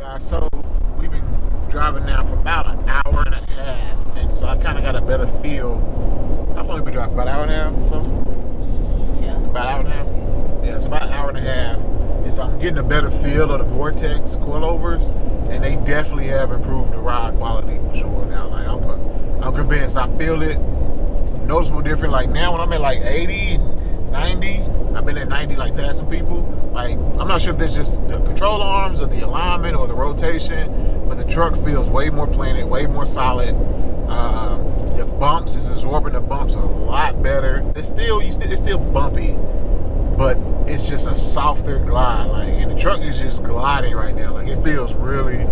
Guys, so we've been driving now for about an hour and a half, and so I kind of got a better feel. How long have we been driving? About an hour and a half? Yeah. About an hour and a half? Yeah, it's about an hour and a half. And so I'm getting a better feel of the Vortex coilovers, and they definitely have improved the ride quality for sure now. Like, I'm convinced. I feel it noticeable different. Like now when I'm at like 80, 90, I've been at 90 like passing people. Like, I'm not sure if that's just the control arms or the alignment or the rotation, but the truck feels way more planted, way more solid. The bumps is absorbing the bumps a lot better. It's still bumpy, but it's just a softer glide. Like, and the truck is just gliding right now. Like, it feels really,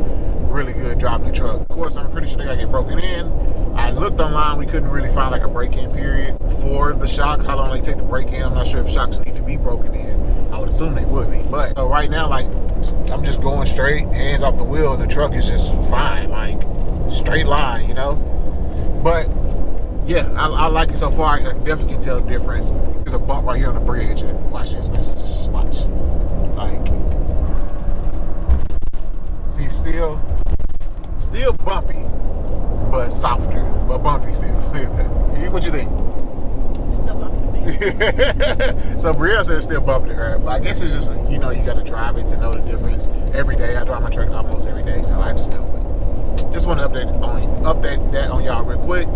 really good driving the truck. Of course, I'm pretty sure they gotta get broken in. I looked online, we couldn't really find like a break-in period for the shocks, how long they take to break in. I'm not sure if shocks need to be broken in. I would assume they would be. But right now, like, I'm just going straight, hands off the wheel, and the truck is just fine. Like, straight line, you know? But yeah, I like it so far. I definitely can tell the difference. There's a bump right here on the bridge, and watch this. Just watch. Like, see, it's still bumpy, but softer, but bumpy still. What you think? It's still bumpy to me. So Brielle said it's still bumpy to her, but I guess it's just, you know, you got to drive it to know the difference. Every day, I drive my truck almost every day, so I just know it. Just want to update that on y'all real quick.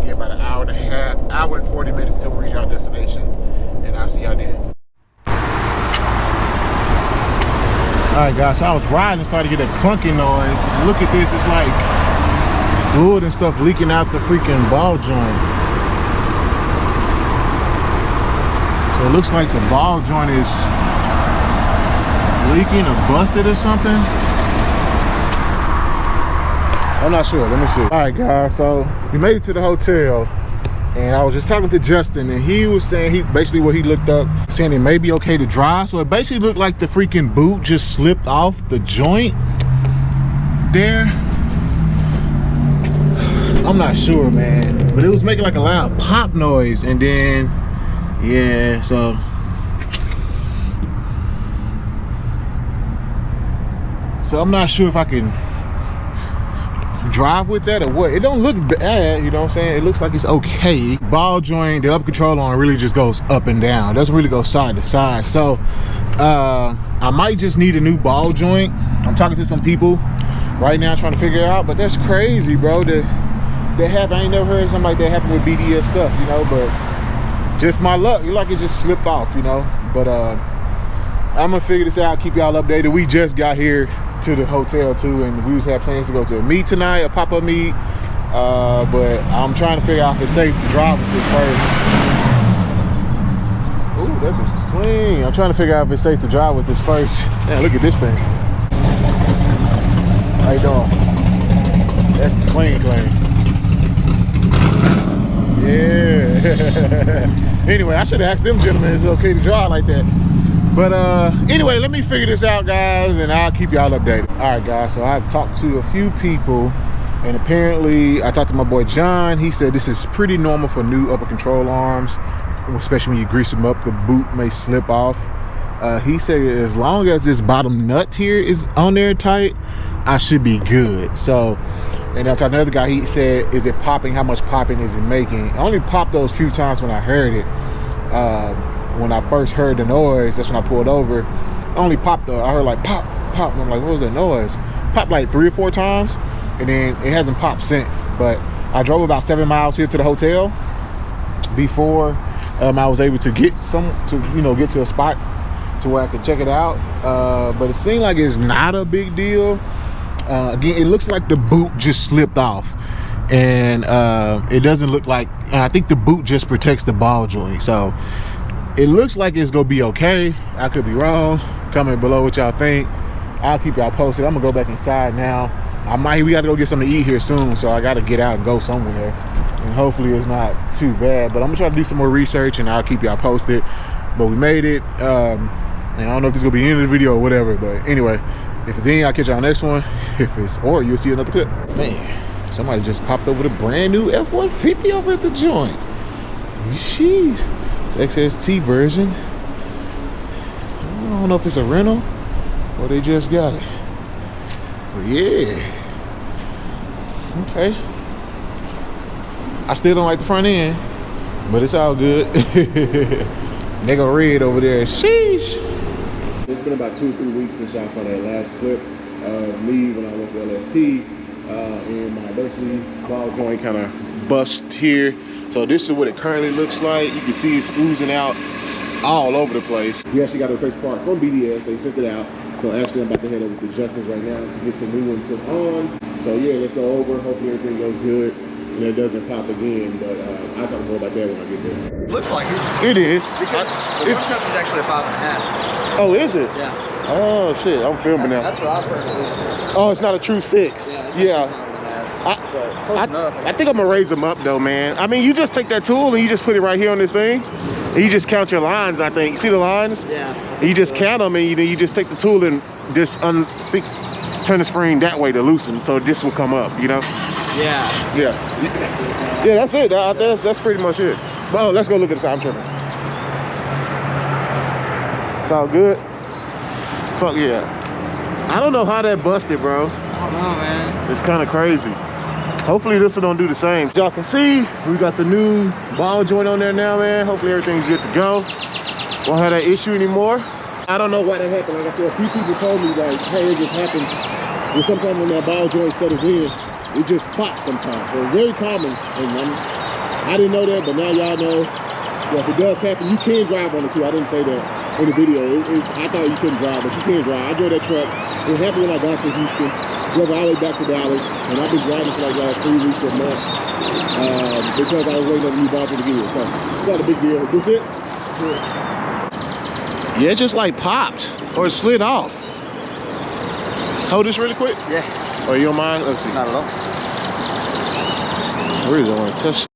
Get about an hour and a half, hour and 40 minutes until we reach our destination, and I'll see y'all then. Alright guys, so I was riding and started to get a clunking noise. Look at this, it's like fluid and stuff leaking out the freaking ball joint. So it looks like the ball joint is leaking or busted or something. I'm not sure, let me see. Alright guys, so we made it to the hotel. And I was just talking to Justin, and he was saying basically what he looked up, saying it may be okay to drive. So it basically looked like the freaking boot just slipped off the joint there. I'm not sure, man, but it was making like a loud pop noise, and then yeah, so I'm not sure if I can drive with that or what. It don't look bad, you know what I'm saying? It looks like it's okay. Ball joint, the upper control arm really just goes up and down. It doesn't really go side to side. So I might just need a new ball joint. I'm talking to some people right now trying to figure it out, but that's crazy, bro. That happened. I ain't never heard something like that happen with BDS stuff, you know, but just my luck. It's like it just slipped off, you know. But I'm gonna figure this out, keep y'all updated. We just got here to the hotel too, and we had plans to go to a meet tonight, a pop-up meet, but I'm trying to figure out if it's safe to drive with this first. Ooh, that bitch is clean. I'm trying to figure out if it's safe to drive with this first. Man, look at this thing. How you doing? That's clean. Yeah. Anyway, I should have asked them gentlemen, is it okay to drive like that? But anyway, let me figure this out, guys, and I'll keep y'all updated. All right, guys, so I've talked to a few people, and apparently I talked to my boy John. He said this is pretty normal for new upper control arms, especially when you grease them up, the boot may slip off. He said as long as this bottom nut here is on there tight, I should be good. So, and I talked to another guy, he said, is it popping? How much popping is it making? I only popped those few times when I heard it. When I first heard the noise, that's when I pulled over. I only popped I heard like pop, pop, and I'm like, what was that noise? Popped like 3 or 4 times, and then it hasn't popped since. But I drove about 7 miles here to the hotel before I was able to get get to a spot to where I could check it out. But it seemed like it's not a big deal. Again, it looks like the boot just slipped off, and it doesn't look like, I think the boot just protects the ball joint. So it looks like it's gonna be okay. I could be wrong. Comment below what y'all think. I'll keep y'all posted. I'm gonna go back inside now. We gotta go get something to eat here soon, so I gotta get out and go somewhere, and hopefully it's not too bad. But I'm gonna try to do some more research, and I'll keep y'all posted. But we made it, and I don't know if this is gonna be the end of the video or whatever, but anyway, if it's in, I'll catch y'all next one. Or you'll see another clip. Man, somebody just popped up with a brand new F-150 over at the joint. Jeez. XST version. I don't know if it's a rental or they just got it. But yeah. Okay. I still don't like the front end, but it's all good. Nigga red over there. Sheesh. It's been about 2 or 3 weeks since y'all saw that last clip of me when I went to LST, and my basically ball joint kind of bust here. So this is what it currently looks like. You can see it's oozing out all over the place. We actually got a replace part from BDS. They sent it out. So actually I'm about to head over to Justin's right now to get the new one put on. So yeah, let's go over. Hopefully everything goes good and it doesn't pop again. But I'll talk more about that when I get there. Looks like it. It is. Because the one cup is actually a 5.5. Oh, is it? Yeah. Oh shit, I'm filming now. That's what I've heard. Oh, it's not a true 6. Yeah. I think I'm gonna raise them up though, man. I mean, you just take that tool and you just put it right here on this thing. And you just count your lines, I think. See the lines? Yeah. You just count them and you just take the tool and just turn the spring that way to loosen, so this will come up, you know? Yeah. Yeah. Yeah, that's it. That's pretty much it. Oh, let's go look at the side. I'm tripping. It's all good. Fuck yeah. I don't know how that busted, bro. I don't know, man. It's kind of crazy. Hopefully this one don't do the same. Y'all can see we got the new ball joint on there now, man. Hopefully everything's good to go. Won't have that issue anymore. I don't know why that happened. Like I said, a few people told me like, hey, it just happens. And sometimes when that ball joint settles in, it just pops sometimes. So it's very common. And I didn't know that, but now y'all know. Yeah, if it does happen, you can drive on it too. I didn't say that in the video. I thought you couldn't drive, but you can drive. I drove that truck. It happened when I got to Houston. Drove all the way back to Dallas, and I've been driving for like the last 3 weeks or a month because I was waiting on the new ball to get here. So it's not a big deal. Just it. Yeah, it just like popped or it slid off. Hold this really quick. Yeah. Oh, you don't mind? Let's see. Not at all. I really don't want to touch.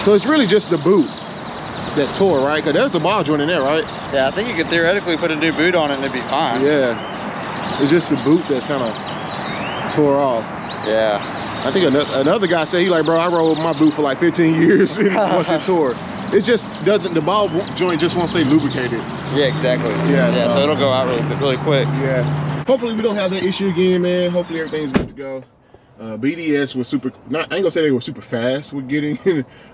So it's really just the boot that tore, right? Because there's the ball joint in there, right? Yeah, I think you could theoretically put a new boot on it and it'd be fine. Yeah. It's just the boot that's kind of tore off. Yeah. I think another guy said, he like, bro, I rode my boot for like 15 years and once it tore. It just doesn't, the ball joint just won't stay lubricated. Yeah, exactly. Yeah, so it'll go out really quick. Yeah. Hopefully we don't have that issue again, man. Hopefully everything's good to go. BDS was I ain't gonna say they were super fast with getting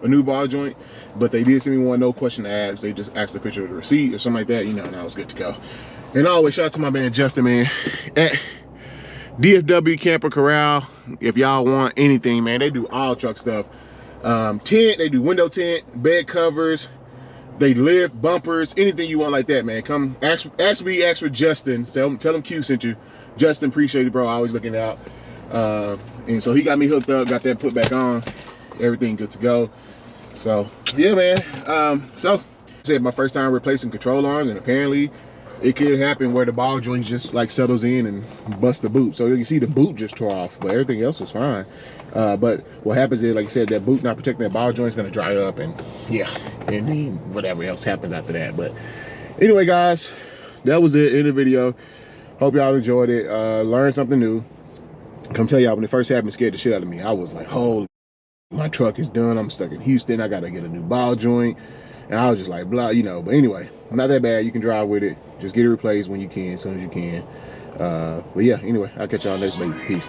a new ball joint, but they did send me one, no question asked. They just asked a picture of the receipt or something like that, you know, and I was good to go. And always shout out to my man Justin, man, at DFW Camper Corral. If y'all want anything, man, they do all truck stuff. Tent, they do window tent, bed covers, they lift, bumpers, anything you want like that, man. Come ask me, ask for Justin. Tell him Q sent you. Justin, appreciate it, bro. Always looking out. And so he got me hooked up, got that put back on, everything good to go. So yeah, man. So I said my first time replacing control arms, and apparently it could happen where the ball joint just like settles in and bust the boot. So you can see the boot just tore off, but everything else is fine. But what happens is, like I said, that boot not protecting that ball joint is gonna dry up, and yeah, and then whatever else happens after that. But anyway, guys, that was it in the video. Hope y'all enjoyed it. Learned something new. Come tell y'all, when it first happened, it scared the shit out of me. I was like, holy, my truck is done. I'm stuck in Houston. I gotta get a new ball joint. And I was just like, blah, you know. But anyway, not that bad. You can drive with it. Just get it replaced when you can, as soon as you can. But yeah, anyway, I'll catch y'all next week. Peace.